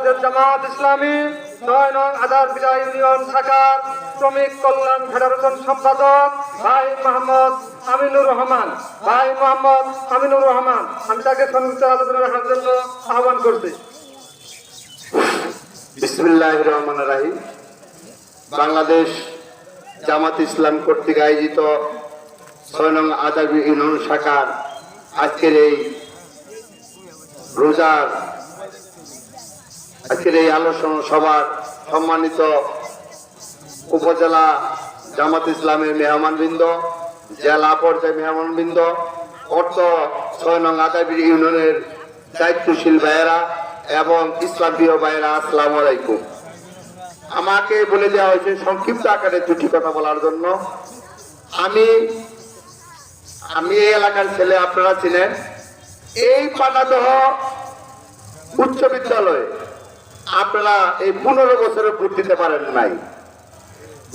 জামাত ইসলামী ৯ নং আদারবিলা ইউনিয়ন শাখার শ্রমিক কল্যাণ ফেডারেশন সম্পাদক ভাই মোহাম্মদ আমিনুর রহমান। আমি তাকে সংযুক্ত আলোচনা রাখার জন্য আহ্বান করছি। বিসমিল্লাহির রহমানির রহিম। বাংলাদেশ জামাত ইসলাম কর্তৃক আয়োজিত ৬ নং আদারবিলা ইউনিয়ন শাখার আজকের এই আলোচনা সভার সম্মানিত উপজেলা জামাত ইসলামের মেহমানবৃন্দ, জেলা পর্যায়ে মেহমানবৃন্দ, অর্থ ৬ নং আদারবিলা ইউনিয়নের দায়িত্বশীল ভাইয়েরা এবং ইসলামীয় ভাইয়েরা, আসসালামু আলাইকুম। আমাকে বলে দেওয়া হয়েছে সংক্ষিপ্ত আকারে দুটি কথা বলার জন্য। আমি এই এলাকার ছেলে, আপনারা চিনেন। এই পানাদহ উচ্চ বিদ্যালয়ে আপনারা এই 15 বছরে ভোট দিতে পারেন নাই।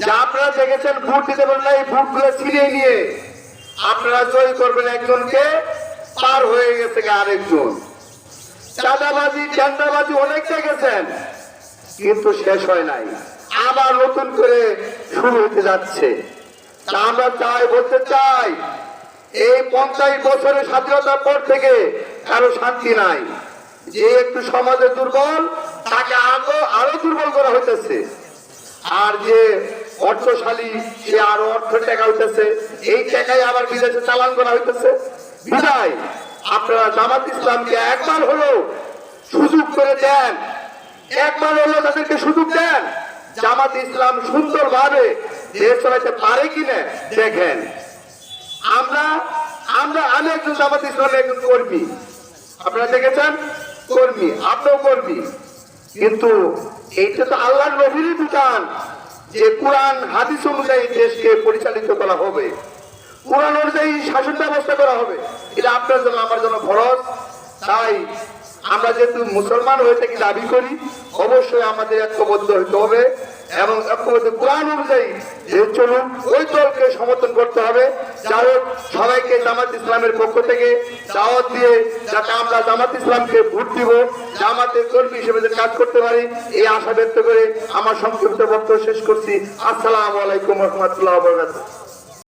যা আপনারা দেখেছেন ভোট দিতে পারেন নাই, এই ভোটগুলো ছিনিয়ে নিয়ে আপনারা জয় করবেন একজনকে, পার হয়ে গেছে আরেকজন। চাঁদাবাজি টেন্ডারবাজি অনেক দেখেছেন, কিন্তু শেষ হয় নাই, আবার নতুন করে শুরু হতে যাচ্ছে। আমরা বলতে চাই এই 50 বছরের স্বাধীনতার পর থেকে কারো শান্তি নাই। যে একটু সমাজে দুর্বল তাকে আরো দুর্বল করা হইতেছে, আর যে অর্থশালী সে আরো অর্থ টাকা হইতেছে, এই টাকায় আবার বিদেশে চালান করা হইতেছে। বিদায় আপনারা জামাত ইসলামকে একবার হলেও সুযোগ করে দেন, একবার হলেও তাদেরকে সুযোগ দেন। জামাত ইসলাম সুন্দরভাবে দেশ চালাতে পারে কিনা দেখেন। আমি একজন জামাত ইসলামের একজন কর্মী, আপনারা দেখেছেন কর্মী, আপনিও কর্মী, কিন্তু এইটা তো আল্লাহর নবীর বিধান যে কোরআন হাদিস অনুযায়ী দেশকে পরিচালিত করা হবে, কোরআন অনুযায়ী শাসন ব্যবস্থা করা হবে। এটা আপনার জন্য আমার জন্য ফরজ। তাই আমরা যেহেতু মুসলমান হয়ে থেকে দাবি করি, অবশ্যই আমাদের ঐক্যবদ্ধ হইতে হবে এবং ঐক্যবদ্ধ কোরআন অনুযায়ী যে চলুন, ওই দলকে সমর্থন করতে হবে। যাই হোক, সবাইকে জামাত ইসলামের পক্ষ থেকে দাওয়াত দিয়ে যাতে আমরা জামাত ইসলামকে ভোট দিব, জামাতের কর্মী হিসেবে কাজ করতে পারি, এই আশা ব্যক্ত করে আমার সংক্ষিপ্ত বক্তব্য শেষ করছি। আসসালামু আলাইকুম ওয়া রাহমাতুল্লাহি ওয়া বারাকাতুহু।